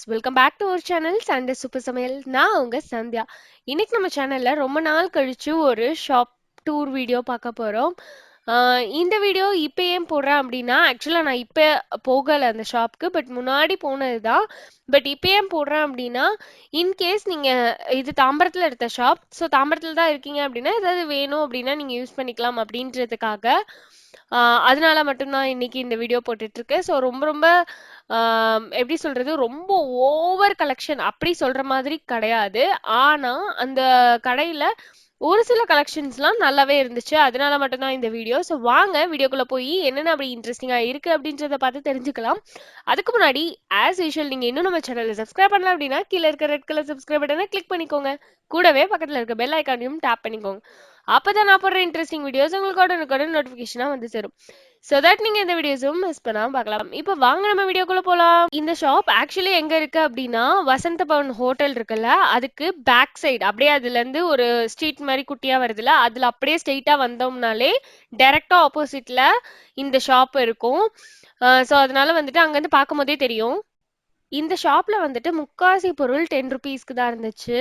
Welcome back to our channel Sunday super சமையல். நான் உங்க சந்தியா. இன்னைக்கு நம்ம சேனல்ல ரொம்ப நாள் கழிச்சு ஒரு ஷாப் டூர் வீடியோ பார்க்க போறோம். இந்த வீடியோ இப்போ ஏன் போடுறேன் அப்படின்னா, ஆக்சுவலாக நான் இப்போ போகலை அந்த ஷாப்க்கு, பட் முன்னாடி போனது தான். பட் இப்போ ஏன் போடுறேன் அப்படின்னா, இன்கேஸ் நீங்கள் இது தாம்பரத்தில் எடுத்த ஷாப், ஸோ தாம்பரத்தில் தான் இருக்கீங்க அப்படின்னா ஏதாவது வேணும் அப்படின்னா நீங்கள் யூஸ் பண்ணிக்கலாம் அப்படின்றதுக்காக அதனால மட்டும்தான் இன்னைக்கு இந்த வீடியோ போட்டுட்டு இருக்கேன். ஸோ ரொம்ப ரொம்ப எப்படி சொல்றது, ரொம்ப ஓவர் கலெக்ஷன் அப்படி சொல்ற மாதிரி கிடையாது. ஆனா அந்த கடையில ஒரு சில கலெக்ஷன்ஸ்லாம் நல்லாவே இருந்துச்சு. அதனால மட்டும்தான் இந்த வீடியோ. ஸோ வாங்க வீடியோக்குள்ள போய் என்னென்ன அப்படி இன்ட்ரெஸ்டிங்கா இருக்கு அப்படின்றத பார்த்து தெரிஞ்சுக்கலாம். அதுக்கு முன்னாடி ஆஸ் யூஷுவல் நீங்க இன்னும் நம்ம சேனலை சப்ஸ்கிரைப் பண்ணல அப்படின்னா கீழே இருக்க ரெட் கலர் சப்ஸ்கிரைப் பட்டனை கிளிக் பண்ணிக்கோங்க. கூடவே பக்கத்துல இருக்க பெல் ஐக்கானையும் டேப் பண்ணிக்கோங்க. அப்பதான் நான் போடுற இன்ட்ரெஸ்டிங் வீடியோஸ் உங்களுக்கு உடனுக்குடன் நோட்டிபிகேஷனா வந்து சேரும். சோ தட் நீங்க இந்த வீடியோஸும் மிஸ் பண்ணாம பார்க்கலாம். இப்போ வாங்க நம்ம வீடியோக்குள்ள போலாம். இந்த ஷாப் ஆக்சுவலி எங்க இருக்கு அப்படின்னா, வசந்த பவன் ஹோட்டல் இருக்குல்ல, அதுக்கு பேக் சைடு அப்படியே அதுல இருந்து ஒரு ஸ்ட்ரீட் மாதிரி குட்டியா வருதுல்ல, அதுல அப்படியே ஸ்ட்ரெயிட்டா வந்தோம்னாலே டைரக்டா ஆப்போசிட்ல இந்த ஷாப் இருக்கும். ஸோ அதனால வந்துட்டு அங்கேருந்து பார்க்கும்போதே தெரியும். இந்த ஷாப்ல வந்துட்டு முக்காவாசி பொருள் 10 ருபீஸ்க்கு தான் இருந்துச்சு.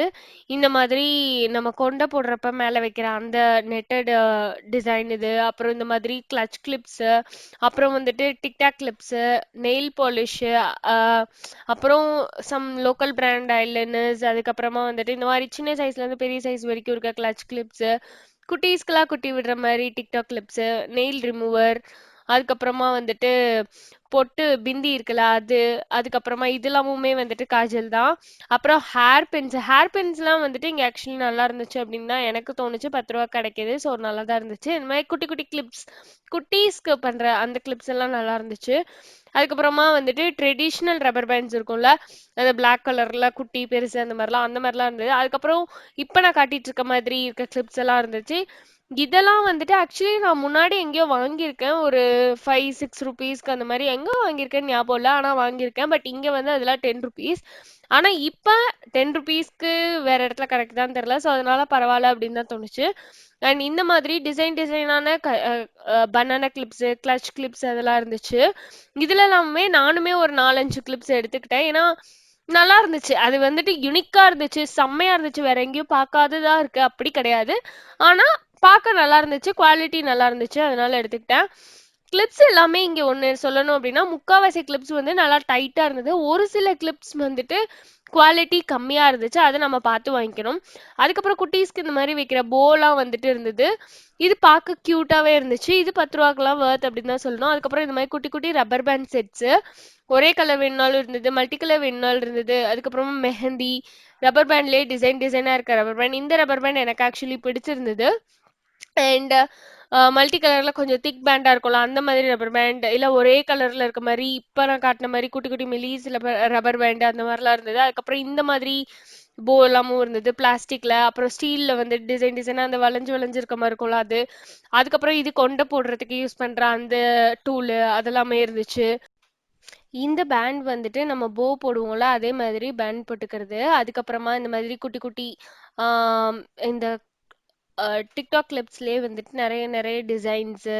இந்த மாதிரி நம்ம கொண்ட போடுறப்ப மேல வைக்கிற அந்த நெட்டட் டிசைன் இது, அப்புறம் இந்த மாதிரி கிளட்ச் கிளிப்ஸு, அப்புறம் வந்துட்டு டிக்டாக் கிளிப்ஸு, நெயில் பாலிஷு, அப்புறம் சம் லோக்கல் பிராண்ட் ஐலைனர்ஸ், அதுக்கப்புறமா வந்துட்டு இந்த மாதிரி சின்ன சைஸ்ல இருந்து பெரிய சைஸ் வரைக்கும் இருக்க கிளட்ச் கிளிப்ஸு, குட்டீஸ்க்கெல்லாம் குட்டி விடுற மாதிரி டிக்டாக் கிளிப்ஸு, நெயில் ரிமூவர், அதுக்கப்புறமா வந்துட்டு பொட்டு பிந்தி இருக்குல்ல அது, அதுக்கப்புறமா இதெல்லாமுமே வந்துட்டு காஜல் தான். அப்புறம் ஹேர் பின்ஸ்லாம் வந்துட்டு இங்கே ஆக்சுவலி நல்லா இருந்துச்சு அப்படின்னு தான் எனக்கு தோணுச்சு. 10 ரூபா கிடைக்கிது, ஸோ நல்லா தான் இருந்துச்சு. இந்த மாதிரி குட்டி குட்டி கிளிப்ஸ், குட்டீஸ்க்கு பண்ணுற அந்த கிளிப்ஸ் எல்லாம் நல்லா இருந்துச்சு. அதுக்கப்புறமா வந்துட்டு ட்ரெடிஷ்னல் ரப்பர் பேண்ட்ஸ் இருக்கும்ல, அந்த பிளாக் கலர்ல குட்டி பெருசு அந்த மாதிரிலாம் இருந்தது. அதுக்கப்புறம் இப்போ நான் காட்டிட்டு இருக்க மாதிரி இருக்க கிளிப்ஸ் எல்லாம் இருந்துச்சு. இதெல்லாம் வந்துட்டு ஆக்சுவலி நான் முன்னாடி எங்கேயோ வாங்கியிருக்கேன். ஒரு 5-6 ருபீஸ்க்கு அந்த மாதிரி எங்கே வாங்கியிருக்கேன்னு ஞாபகம் இல்லை, ஆனால் வாங்கியிருக்கேன். பட் இங்கே வந்து அதெல்லாம் 10 ருபீஸ். ஆனால் இப்போ 10 ருபீஸ்க்கு வேற இடத்துல கிடைக்குதான்னு தெரியல. ஸோ அதனால பரவாயில்ல அப்படின்னு தான் தோணுச்சு. அண்ட் இந்த மாதிரி டிசைனான பனானா கிளிப்ஸு, கிளட்ச் கிளிப்ஸ் அதெல்லாம் இருந்துச்சு. இதுல எல்லாமே நானுமே ஒரு 4-5 கிளிப்ஸ் எடுத்துக்கிட்டேன். ஏன்னா நல்லா இருந்துச்சு. அது வந்துட்டு யுனிக்கா இருந்துச்சு, செம்மையா இருந்துச்சு. வேற எங்கேயும் பார்க்காததா இருக்கு அப்படி கிடையாது. ஆனா பார்க்க நல்லா இருந்துச்சு, குவாலிட்டி நல்லா இருந்துச்சு. அதனால எடுத்துக்கிட்டேன். கிளிப்ஸ் எல்லாமே இங்க ஒண்ணு சொல்லணும் அப்படின்னா, முக்காவாசி கிளிப்ஸ் வந்து நல்லா டைட்டா இருந்தது. ஒரு சில கிளிப்ஸ் வந்துட்டு குவாலிட்டி கம்மியா இருந்துச்சு. அதை நம்ம பார்த்து வாங்கிக்கணும். அதுக்கப்புறம் குட்டீஸ்க்கு இந்த மாதிரி வைக்கிற போலாம் வந்துட்டு இருந்தது. இது பார்க்க கியூட்டாவே இருந்துச்சு. இது 10 ரூபாய்க்குலாம் வர்த் அப்படின்னு தான் சொல்லணும். அதுக்கப்புறம் இந்த மாதிரி குட்டி குட்டி ரப்பர் பேண்ட் செட்ஸ், ஒரே கலர் வேணுனாலும் இருந்தது, மல்டி கலர் வேணுனாலும் இருந்தது. அதுக்கப்புறமா மெஹந்தி, ரப்பர் பேண்ட்லேயே டிசைனா இருக்க ரப்பர் பேண்ட். இந்த ரப்பர் பேண்ட் எனக்கு ஆக்சுவலி பிடிச்சிருந்தது. அண்ட் மல்டி கலர்ல கொஞ்சம் திக் பேண்டா இருக்கும்ல, அந்த மாதிரி ரப்பர் பேண்ட், இல்ல ஒரே கலர்ல இருக்க மாதிரி இப்ப நான் காட்டின மாதிரி குட்டி குட்டி மெலிஸ் ரப்பர் பேண்ட் அந்த மாதிரிலாம் இருந்தது. அதுக்கப்புறம் இந்த மாதிரி போ எல்லாமும் இருந்தது பிளாஸ்டிக்ல. அப்புறம் ஸ்டீல்ல வந்து டிசைனா அந்த வளைஞ்சு வளைஞ்சு இருக்க மாதிரி இருக்கும்ல அது. அதுக்கப்புறம் இது கொண்டை போடுறதுக்கு யூஸ் பண்ற அந்த டூலு அதெல்லாமே இருந்துச்சு. இந்த பேண்ட் வந்துட்டு நம்ம போ போடுவோம்ல, அதே மாதிரி பேண்ட் போட்டுக்கிறது. அதுக்கப்புறமா இந்த மாதிரி குட்டி குட்டி ஆம், இந்த டிக்டாக் கிளிப்ஸ்லேயே வந்துட்டு நிறைய நிறைய டிசைன்ஸு,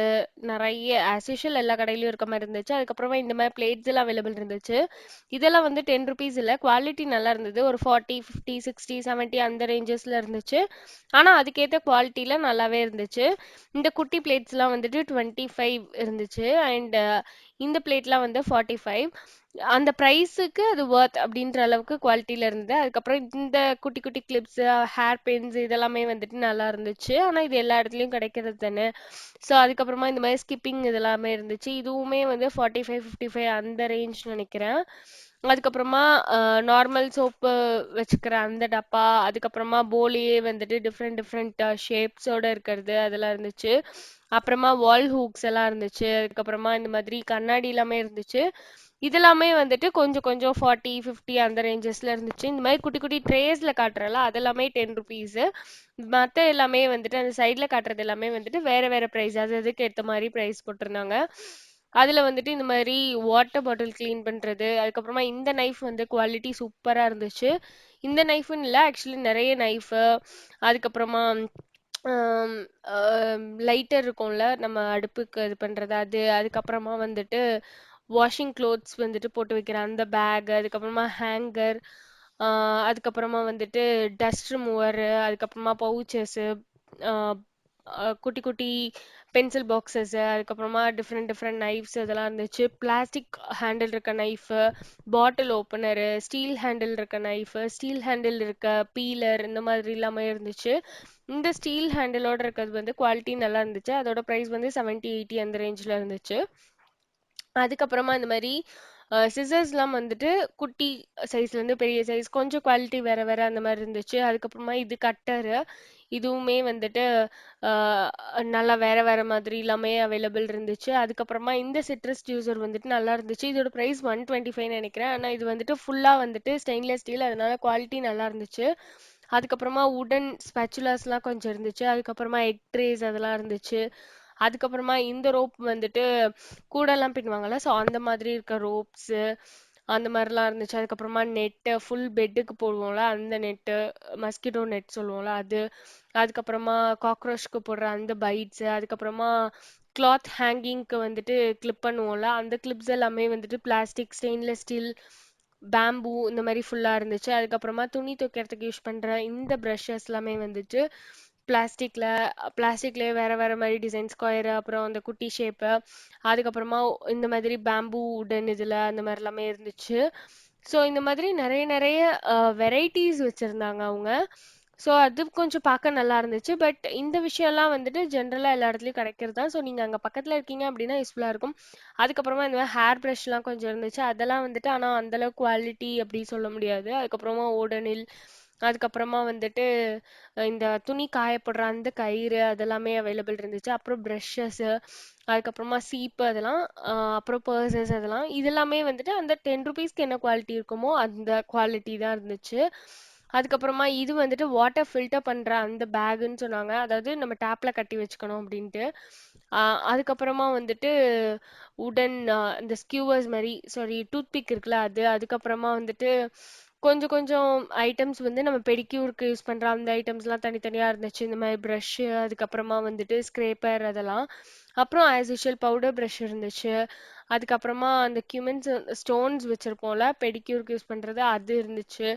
நிறைய ஆஸ் யூஷுவல் எல்லா கடையிலையும் இருக்க மாதிரி இருந்துச்சு. அதுக்கப்புறமா இந்த மாதிரி பிளேட்ஸ் எல்லாம் அவைலபிள் இருந்துச்சு. இதெல்லாம் வந்து 10 ருபீஸ் இல்லை, குவாலிட்டி நல்லா இருந்தது. ஒரு 40, 50, 60, 70 அந்த ரேஞ்சஸில் இருந்துச்சு. ஆனால் அதுக்கேற்ற குவாலிட்டியில் நல்லாவே இருந்துச்சு. இந்த குட்டி பிளேட்ஸ்லாம் வந்துட்டு 25 இருந்துச்சு. அண்ட் இந்த பிளேட்லாம் வந்து 45. அந்த ப்ரைஸுக்கு அது ஒர்த் அப்படின்ற அளவுக்கு குவாலிட்டியில் இருந்தது. அதுக்கப்புறம் இந்த குட்டி குட்டி கிளிப்ஸு, ஹேர் பின்ஸ் இதெல்லாமே வந்துட்டு நல்லா இருந்துச்சு. ஆனால் இது எல்லா இடத்துலையும் கிடைக்கிறது தானே. ஸோ அதுக்கப்புறமா இந்த மாதிரி ஸ்கிப்பிங் இதெல்லாமே இருந்துச்சு. இதுவுமே வந்து 45, 55 அந்த ரேஞ்ச் நினைக்கிறேன். அதுக்கப்புறமா நார்மல் சோப்பு வச்சுக்கிற அந்த டப்பா, அதுக்கப்புறமா போலியே வந்துட்டு டிஃப்ரெண்ட் டிஃப்ரெண்ட் ஷேப்ஸோட இருக்கிறது அதெல்லாம் இருந்துச்சு. அப்புறமா வால் ஹூக்ஸ் எல்லாம் இருந்துச்சு. அதுக்கப்புறமா இந்த மாதிரி கண்ணாடி எல்லாமே இருந்துச்சு. இதெல்லாமே வந்துட்டு கொஞ்சம் கொஞ்சம் 40, 50 அந்த ரேஞ்சஸ்ல இருந்துச்சு. இந்த மாதிரி குட்டி குட்டி ட்ரேஸ்ல காட்டுறல அதெல்லாமே 10 ருபீஸ். மற்ற எல்லாமே வந்துட்டு அந்த சைட்ல காட்டுறது எல்லாமே வந்துட்டு வேற வேற ப்ரைஸ், அது அதுக்கு ஏற்ற மாதிரி ப்ரைஸ் போட்டிருந்தாங்க. அதுல வந்துட்டு இந்த மாதிரி வாட்டர் பாட்டில் க்ளீன் பண்றது, அதுக்கப்புறமா இந்த நைஃப் வந்து குவாலிட்டி சூப்பரா இருந்துச்சு. இந்த நைஃப்னு இல்லை, ஆக்சுவலி நிறைய நைஃபு, அதுக்கப்புறமா லைட்டர் இருக்கும்ல நம்ம அடுப்புக்கு இது பண்றது அது, அதுக்கப்புறமா வந்துட்டு வாஷிங் க்ளோத்ஸ் வந்துட்டு போட்டு வைக்கிற அந்த பேக், அதுக்கப்புறமா ஹேங்கர், அதுக்கப்புறமா வந்துட்டு டஸ்ட் ரிமூவர், அதுக்கப்புறமா பவுச்சஸ், குட்டி குட்டி பென்சில் பாக்ஸஸ், அதுக்கப்புறமா டிஃப்ரெண்ட் டிஃப்ரெண்ட் நைஃப்ஸ் இதெல்லாம் இருந்துச்சு. பிளாஸ்டிக் ஹேண்டில் இருக்க நைஃபு, பாட்டில் ஓப்பனரு, ஸ்டீல் ஹேண்டில் இருக்க நைஃபு, ஸ்டீல் ஹேண்டில் இருக்க பீலர், இந்த மாதிரி எல்லாமே இருந்துச்சு. இந்த ஸ்டீல் ஹேண்டிலோட இருக்கிறது வந்து குவாலிட்டி நல்லா இருந்துச்சு. அதோட ப்ரைஸ் வந்து 70-80 அந்த ரேஞ்சில் இருந்துச்சு. அதுக்கப்புறமா இந்த மாதிரி சிசர்ஸ்லாம் வந்துட்டு குட்டி சைஸ்லேருந்து பெரிய சைஸ் கொஞ்சம் குவாலிட்டி வேற வேற அந்த மாதிரி இருந்துச்சு. அதுக்கப்புறமா இது கட்டரு, இதுவுமே வந்துட்டு அஹ், நல்லா வேற வேற மாதிரி எல்லாமே அவைலபிள் இருந்துச்சு. அதுக்கப்புறமா இந்த சிட்ரஸ் ஜூஸர் வந்துட்டு நல்லா இருந்துச்சு. இதோட ப்ரைஸ் 125 நினைக்கிறேன். ஆனால் இது வந்துட்டு ஃபுல்லாக வந்துட்டு ஸ்டெயின்லெஸ் ஸ்டீல், அதனால குவாலிட்டி நல்லா இருந்துச்சு. அதுக்கப்புறமா உடன் ஸ்பேச்சுலாஸ்லாம் கொஞ்சம் இருந்துச்சு. அதுக்கப்புறமா எக் ட்ரேஸ் அதெல்லாம் இருந்துச்சு. அதுக்கப்புறமா இந்த ரோப் வந்துட்டு கூடெல்லாம் பின்னுவாங்கல்ல, ஸோ அந்த மாதிரி இருக்க ரோப்ஸு அந்த மாதிரிலாம் இருந்துச்சு. அதுக்கப்புறமா நெட்டு, ஃபுல் பெட்டுக்கு போடுவோம்ல அந்த நெட்டு, மஸ்கிட்டோ நெட் சொல்லுவோம்ல அது, அதுக்கப்புறமா காக்ரோச்க்கு போடுற அந்த பைட்ஸு, அதுக்கப்புறமா கிளாத் ஹேங்கிங்க்கு வந்துட்டு கிளிப் பண்ணுவோம்ல அந்த கிளிப்ஸ் எல்லாமே வந்துட்டு பிளாஸ்டிக், ஸ்டெயின்லெஸ் ஸ்டீல், பேம்பூ இந்த மாதிரி ஃபுல்லாக இருந்துச்சு. அதுக்கப்புறமா துணி துவைக்கிறதுக்கு யூஸ் பண்ணுற இந்த ப்ரஷஸ் எல்லாமே வந்துட்டு பிளாஸ்டிக்ல பிளாஸ்டிக்லேயே வேற வேற மாதிரி டிசைன், ஸ்கொயரு, அப்புறம் அந்த குட்டி ஷேப்பு, அதுக்கப்புறமா இந்த மாதிரி பேம்பூ உடன் இதில் அந்த மாதிரி எல்லாமே இருந்துச்சு. ஸோ இந்த மாதிரி நிறைய நிறைய வெரைட்டிஸ் வச்சுருந்தாங்க அவங்க. ஸோ அது கொஞ்சம் பார்க்க நல்லா இருந்துச்சு. பட் இந்த விஷயம்லாம் வந்துட்டு ஜென்ரலாக எல்லா இடத்துலையும் கிடைக்கிறது தான். ஸோ நீங்கள் அங்கே பக்கத்தில் இருக்கீங்க அப்படின்னா யூஸ்ஃபுல்லாக இருக்கும். அதுக்கப்புறமா இந்த மாதிரி ஹேர் ப்ரஷ்லாம் கொஞ்சம் இருந்துச்சு. அதெல்லாம் வந்துட்டு ஆனால் அந்தளவுக்கு குவாலிட்டி அப்படி சொல்ல முடியாது. அதுக்கப்புறமா ஓடனில், அதுக்கப்புறமா வந்துட்டு இந்த துணி காயப்படுற அந்த கயிறு அதெல்லாமே அவைலபிள் இருந்துச்சு. அப்புறம் ப்ரஷஸ்ஸு, அதுக்கப்புறமா சீப்பு அதெல்லாம், அப்புறம் பர்சஸ் அதெல்லாம், இதெல்லாமே வந்துட்டு அந்த 10 ருபீஸ்க்கு என்ன குவாலிட்டி இருக்குமோ அந்த குவாலிட்டி தான் இருந்துச்சு. அதுக்கப்புறமா இது வந்துட்டு வாட்டர் ஃபில்டர் பண்ணுற அந்த பேக்குன்னு சொன்னாங்க. அதாவது நம்ம டேப்பில் கட்டி வச்சுக்கணும் அப்படின்ட்டு. அதுக்கப்புறமா வந்துட்டு உடன் இந்த ஸ்கியூவர்ஸ் மாதிரி, சாரி டூத்பிக் இருக்குல்ல அது, அதுக்கப்புறமா வந்துட்டு கொஞ்சம் கொஞ்சம் ஐட்டம்ஸ் வந்து நம்ம பெடிக்யூருக்கு யூஸ் பண்ணுற அந்த ஐட்டம்ஸ்லாம் தனித்தனியாக இருந்துச்சு. இந்த மாதிரி ப்ரஷ்ஷு, அதுக்கப்புறமா வந்துட்டு ஸ்க்ரேப்பர் அதெல்லாம், அப்புறம் ஆஸ் யூஷுவல் பவுடர் ப்ரஷ் இருந்துச்சு. அதுக்கப்புறமா அந்த கியூமென்ஸ் ஸ்டோன்ஸ் வச்சுருப்போம்ல பெடிக்யூருக்கு யூஸ் பண்ணுறது அது இருந்துச்சு.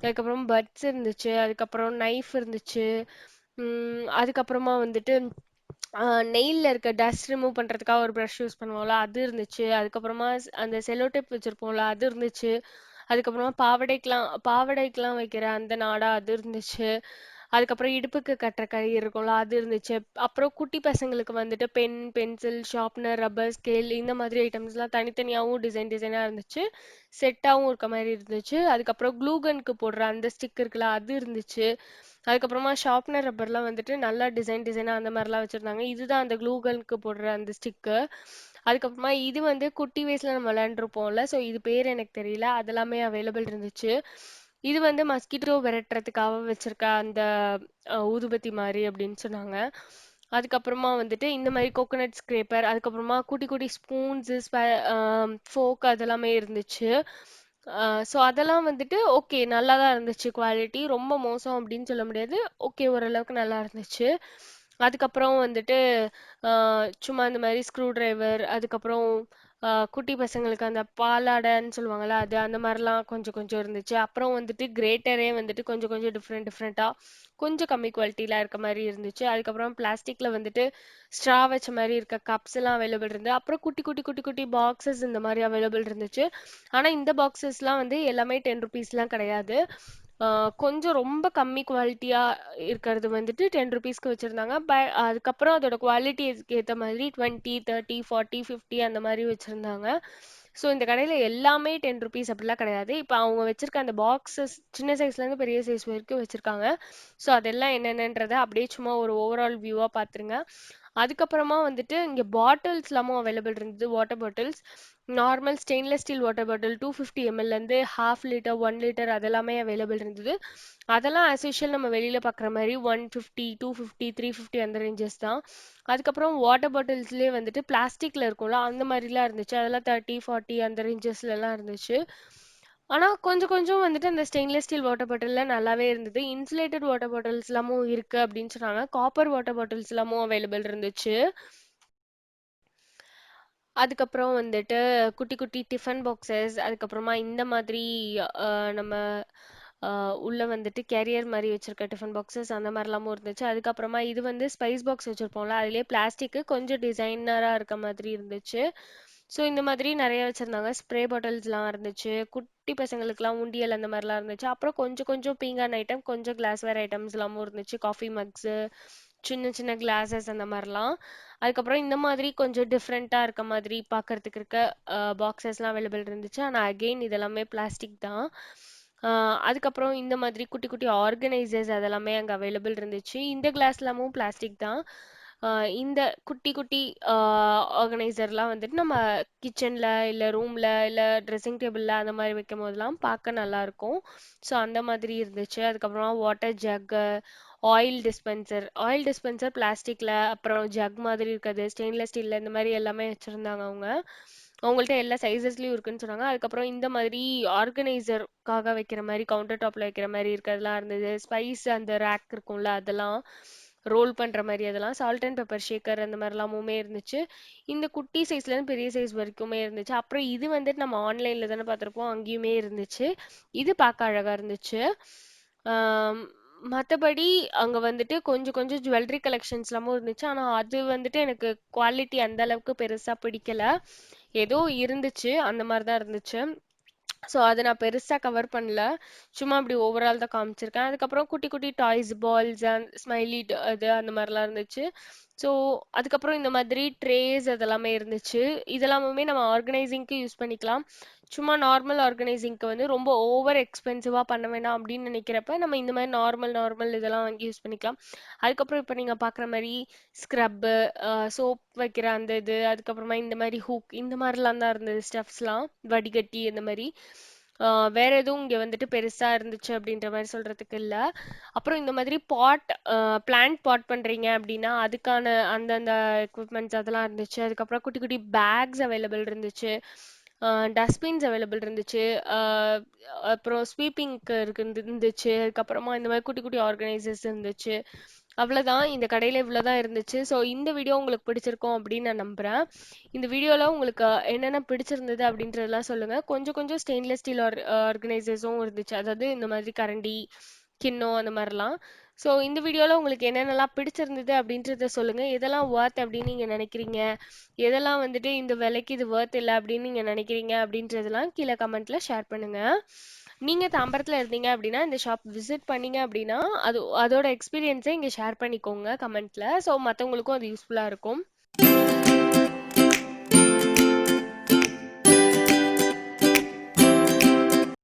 அதுக்கப்புறம் பட்ஸ் இருந்துச்சு. அதுக்கப்புறம் நைஃப் இருந்துச்சு. அதுக்கப்புறமா வந்துட்டு நெயிலில் இருக்க டஸ்ட் ரிமூவ் பண்ணுறதுக்காக ஒரு ப்ரஷ் யூஸ் பண்ணுவோம்ல அது இருந்துச்சு. அதுக்கப்புறமா அந்த செல்லோ டேப் வச்சுருப்போம்ல அது இருந்துச்சு. அதுக்கப்புறமா பாவடைக்கெலாம் வைக்கிற அந்த நாடா அது இருந்துச்சு. அதுக்கப்புறம் இடுப்புக்கு கட்டுற கயிறு இருக்கும்ல அது இருந்துச்சு. அப்புறம் குட்டி பசங்களுக்கு வந்துட்டு pen, pencil, sharpener, rubber, scale இந்த மாதிரி ஐட்டம்ஸ்லாம் தனித்தனியாகவும் டிசைன் டிசைனாக இருந்துச்சு. செட்டாகவும் இருக்க மாதிரி இருந்துச்சு. அதுக்கப்புறம் க்ளூகனுக்கு போடுற அந்த ஸ்டிக் இருக்குல்ல அது இருந்துச்சு. அதுக்கப்புறமா ஷார்ப்னர் ரப்பர்லாம் வந்துட்டு நல்லா டிசைன் டிசைனாக அந்த மாதிரிலாம் வச்சுருந்தாங்க. இதுதான் அந்த க்ளூகனுக்கு போடுற அந்த ஸ்டிக்கு. அதுக்கப்புறமா இது வந்து குட்டி வயசில் நம்ம விளையாண்டுருப்போம்ல, ஸோ இது பேர் எனக்கு தெரியல, அதெல்லாமே அவைலபிள் இருந்துச்சு. இது வந்து மஸ்கிட்டோ விரட்டுறதுக்காக வச்சிருக்க அந்த ஊதுபத்தி மாதிரி அப்படின்னு சொன்னாங்க. அதுக்கப்புறமா வந்துட்டு இந்த மாதிரி கோகோனட் ஸ்க்ரேப்பர், அதுக்கப்புறமா குட்டி குட்டி ஸ்பூன்ஸு, ஃபோக் அதெல்லாமே இருந்துச்சு. ஸோ அதெல்லாம் வந்துட்டு ஓகே நல்லா தான் இருந்துச்சு. குவாலிட்டி ரொம்ப மோசம் அப்படின்னு சொல்ல முடியாது. ஓகே ஓரளவுக்கு நல்லா இருந்துச்சு. அதுக்கப்புறம் வந்துட்டு சும்மா இந்த மாதிரி ஸ்க்ரூ டிரைவர், அதுக்கப்புறம் குட்டி பசங்களுக்கு அந்த பாலாடைன்னு சொல்லுவாங்கல்ல அது, அந்த மாதிரிலாம் கொஞ்சம் கொஞ்சம் இருந்துச்சு. அப்புறம் வந்துட்டு கிரேட்டரே வந்துட்டு கொஞ்சம் கொஞ்சம் டிஃப்ரெண்ட் டிஃப்ரெண்ட்டாக கொஞ்சம் கம்மி குவாலிட்டியில் இருக்க மாதிரி இருந்துச்சு. அதுக்கப்புறம் பிளாஸ்டிக்கில் வந்துட்டு ஸ்ட்ரா வச்ச மாதிரி இருக்க கப்ஸ் எல்லாம் அவைலபிள் இருந்து, அப்புறம் குட்டி குட்டி குட்டி குட்டி பாக்ஸஸ் இந்த மாதிரி அவைலபிள் இருந்துச்சு. ஆனால் இந்த பாக்ஸஸ்லாம் வந்து எல்லாமே 10 ருபீஸ்லாம் கிடையாது. கொஞ்சம் ரொம்ப கம்மி குவாலிட்டியாக இருக்கிறது வந்துட்டு 10 ருபீஸ்க்கு வச்சுருந்தாங்க. அதுக்கப்புறம் அதோட குவாலிட்டிக்கு ஏற்ற மாதிரி 20, 30, 40, 50 அந்த மாதிரி வச்சுருந்தாங்க. ஸோ இந்த கடையில் எல்லாமே 10 ருபீஸ் அப்படிலாம் கிடையாது. இப்போ அவங்க வச்சுருக்க அந்த பாக்ஸஸ் சின்ன சைஸ்லேருந்து பெரிய சைஸ் வரைக்கும் வச்சுருக்காங்க. ஸோ அதெல்லாம் என்னென்னன்றதை அப்படியே சும்மா ஒரு ஓவரால் வியூவாக பார்த்துருங்க. அதுக்கப்புறமா வந்துட்டு இங்கே பாட்டில்ஸ்லாமும் அவைலபிள் இருந்தது. Water bottles, normal stainless steel water bottle 250 ml half litre, 1 litre அதெல்லாமே அவைலபிள் இருந்தது. அதெல்லாம் ஆஸ் யூஷுவல் நம்ம வெளியில் பார்க்குற மாதிரி 150, 250, 350 அந்த ரேஞ்சஸ் தான். அதுக்கப்புறம் வாட்டர் பாட்டில்ஸ்லேயே வந்துட்டு பிளாஸ்டிக்கில் இருக்கும்ல அந்த மாதிரிலாம் இருந்துச்சு. அதெல்லாம் 30, 40 அந்த ரேஞ்சஸ்லலாம் இருந்துச்சு. ஆனால் கொஞ்சம் கொஞ்சம் வந்துட்டு அந்த ஸ்டெயின்லெஸ் ஸ்டீல் வாட்டர் பாட்டிலில் நல்லாவே இருந்தது. இன்சுலேட்டட் வாட்டர் பாட்டில்ஸ் எல்லாமும் இருக்குது அப்படின்னு சொன்னாங்க. காப்பர் வாட்டர் பாட்டில்ஸ் எல்லாமும் அவைலபிள் இருந்துச்சு. அதுக்கப்புறம் வந்துட்டு குட்டி குட்டி டிஃபன் பாக்ஸஸ், அதுக்கப்புறமா இந்த மாதிரி நம்ம உள்ள வந்துட்டு கேரியர் மாதிரி வச்சிருக்க டிஃபன் பாக்ஸஸ் அந்த மாதிரிலாமும் இருந்துச்சு. அதுக்கப்புறமா இது வந்து ஸ்பைஸ் பாக்ஸ் வச்சிருப்போம்ல, அதுலயே பிளாஸ்டிக் கொஞ்சம் டிசைனரா இருக்க மாதிரி இருந்துச்சு. ஸோ இந்த மாதிரி நிறைய வச்சிருந்தாங்க. ஸ்ப்ரே பாட்டில்ஸ்லாம் இருந்துச்சு, குட்டி பசங்களுக்குலாம் உண்டியல் அந்த மாதிரிலாம் இருந்துச்சு. அப்புறம் கொஞ்சம் கொஞ்சம் பீங்கான் ஐட்டம், கொஞ்சம் கிளாஸ்வேர் ஐட்டம்ஸ் எல்லாமும் இருந்துச்சு. காஃபி மக்ஸ், சின்ன சின்ன கிளாஸஸ் அந்த மாதிரிலாம். அதுக்கப்புறம் இந்த மாதிரி கொஞ்சம் டிஃப்ரெண்ட்டா இருக்க மாதிரி பார்க்கறதுக்கு இருக்க பாக்ஸஸ்லாம் அவைலபிள் இருந்துச்சு. ஆனா அகெயின் இதெல்லாமே பிளாஸ்டிக் தான். அதுக்கப்புறம் இந்த மாதிரி குட்டி குட்டி ஆர்கனைசர்ஸ் அதெல்லாமே அங்கே அவைலபிள் இருந்துச்சு. இந்த கிளாஸ் எல்லாமும் பிளாஸ்டிக் தான். இந்த குட்டி குட்டி ஆர்கனைசர்லாம் வந்துட்டு நம்ம கிச்சனில் இல்லை ரூமில் இல்லை ட்ரெஸ்ஸிங் டேபிளில் அந்த மாதிரி வைக்கும் போதெல்லாம் பார்க்க நல்லா இருக்கும். ஸோ அந்த மாதிரி இருந்துச்சு. அதுக்கப்புறமா வாட்டர் ஜக்கு, ஆயில் டிஸ்பென்சர் பிளாஸ்டிக்ல, அப்புறம் ஜக் மாதிரி இருக்கிறது ஸ்டெயின்லெஸ் ஸ்டீல்ல, இந்த மாதிரி எல்லாமே வச்சிருந்தாங்க அவங்க. அவங்கள்ட்ட எல்லா சைஸஸ்லயும் இருக்குன்னு சொன்னாங்க. அதுக்கப்புறம் இந்த மாதிரி ஆர்கனைசர்க்காக வைக்கிற மாதிரி கவுண்டர் டாப்ல வைக்கிற மாதிரி இருக்கிறதுலாம் இருந்தது. ஸ்பைஸ் அந்த ரேக் இருக்கும்ல, அதெல்லாம் ரோல் பண்ற மாதிரி, அதெல்லாம் சால்ட் அண்ட் பெப்பர் ஷேக்கர் அந்த மாதிரி எல்லாமுமே இருந்துச்சு. இந்த குட்டி சைஸ்ல இருந்து பெரிய சைஸ் வரைக்குமே இருந்துச்சு. அப்புறம் இது வந்துட்டு நம்ம ஆன்லைன்ல தானே பார்த்திருப்போம், அங்கேயுமே இருந்துச்சு. இது பார்க்க அழகா இருந்துச்சு. ஆம், மத்தபடி அங்க வந்துட்டு கொஞ்சம் கொஞ்சம் ஜுவல்லரி கலெக்ஷன்ஸ்லாமும் இருந்துச்சு. ஆனா அது வந்துட்டு எனக்கு குவாலிட்டி அந்த அளவுக்கு பெருசா பிடிக்கல. ஏதோ இருந்துச்சு, அந்த மாதிரி தான் இருந்துச்சு. ஸோ அதை நான் பெருசா கவர் பண்ணல. சும்மா அப்படி ஓவரால் தான் காமிச்சிருக்கேன். அதுக்கப்புறம் குட்டி குட்டி டாய்ஸ், பால்ஸ் அண்ட் ஸ்மைலி அது அந்த மாதிரிலாம் இருந்துச்சு. ஸோ அதுக்கப்புறம் இந்த மாதிரி ட்ரேஸ் அதெல்லாமே இருந்துச்சு. இதெல்லாமுமே நம்ம ஆர்கனைசிங்க்கு யூஸ் பண்ணிக்கலாம். சும்மா நார்மல் ஆர்கனைசிங்க்கு வந்து ரொம்ப ஓவர் எக்ஸ்பென்சிவா பண்ண வேணாம் அப்படின்னு நினைக்கிறப்ப நம்ம இந்த மாதிரி நார்மல் நார்மல் இதெல்லாம் வாங்கி யூஸ் பண்ணிக்கலாம். அதுக்கப்புறம் இப்போ நீங்க பார்க்குற மாதிரி ஸ்க்ரப்பு, சோப் வைக்கிற அந்த இது, அதுக்கப்புறமா இந்த மாதிரி ஹூக், இந்த மாதிரிலாம் தான் இருந்தது ஸ்டெப்ஸ்லாம், வடிகட்டி இந்த மாதிரி. வேற எதுவும் இங்க வந்துட்டு பெருசா இருந்துச்சு அப்படின்ற மாதிரி சொல்றதுக்கு இல்ல. அப்புறம் இந்த மாதிரி பிளான்ட் பாட் பண்றீங்க அப்படின்னா அதுக்கான அந்தந்த எக்யூப்மெண்ட்ஸ் அதெல்லாம் இருந்துச்சு. அதுக்கப்புறம் குட்டி குட்டி பேக்ஸ் அவைலபிள் இருந்துச்சு. டஸ்ட்பின்ஸ் அவைலபிள் இருந்துச்சு. அஹ் அப்புறம் ஸ்வீப்பிங்க்கு இருந்துச்சு. அதுக்கப்புறமா இந்த மாதிரி குட்டி குட்டி ஆர்கனைசர்ஸ் இருந்துச்சு. அவ்வளவுதான், இந்த கடையில இவ்வளவுதான் இருந்துச்சு. ஸோ இந்த வீடியோ உங்களுக்கு பிடிச்சிருக்கும் அப்படின்னு நான் நம்புறேன். இந்த வீடியோல உங்களுக்கு என்னென்ன பிடிச்சிருந்தது அப்படின்றதெல்லாம் சொல்லுங்க. கொஞ்சம் கொஞ்சம் ஸ்டெயின்லெஸ் ஸ்டீல் ஆர்கனைசர்ஸும் இருந்துச்சு, அதாவது இந்த மாதிரி கரண்டி, கிண்ணம் அந்த மாதிரிலாம். ஸோ இந்த வீடியோல உங்களுக்கு என்னென்னலாம் பிடிச்சிருந்தது அப்படின்றத சொல்லுங்க. எதெல்லாம் ஒர்த் அப்படின்னு நீங்க நினைக்கிறீங்க, எதெல்லாம் வந்துட்டு இந்த விலைக்கு இது ஒர்த் இல்லை அப்படின்னு நீங்க நினைக்கிறீங்க அப்படின்றதெல்லாம் கீழே கமெண்ட்ல ஷேர் பண்ணுங்க. நீங்க தாம்பரத்துல இருந்தீங்க அப்படின்னா இந்த ஷாப் விசிட் பண்ணீங்க அப்படின்னா அதோட எக்ஸ்பீரியன்ஸை இங்க ஷேர் பண்ணிக்கோங்க கமெண்ட்ல. ஸோ மற்றவங்களுக்கும் அது யூஸ்ஃபுல்லா இருக்கும்.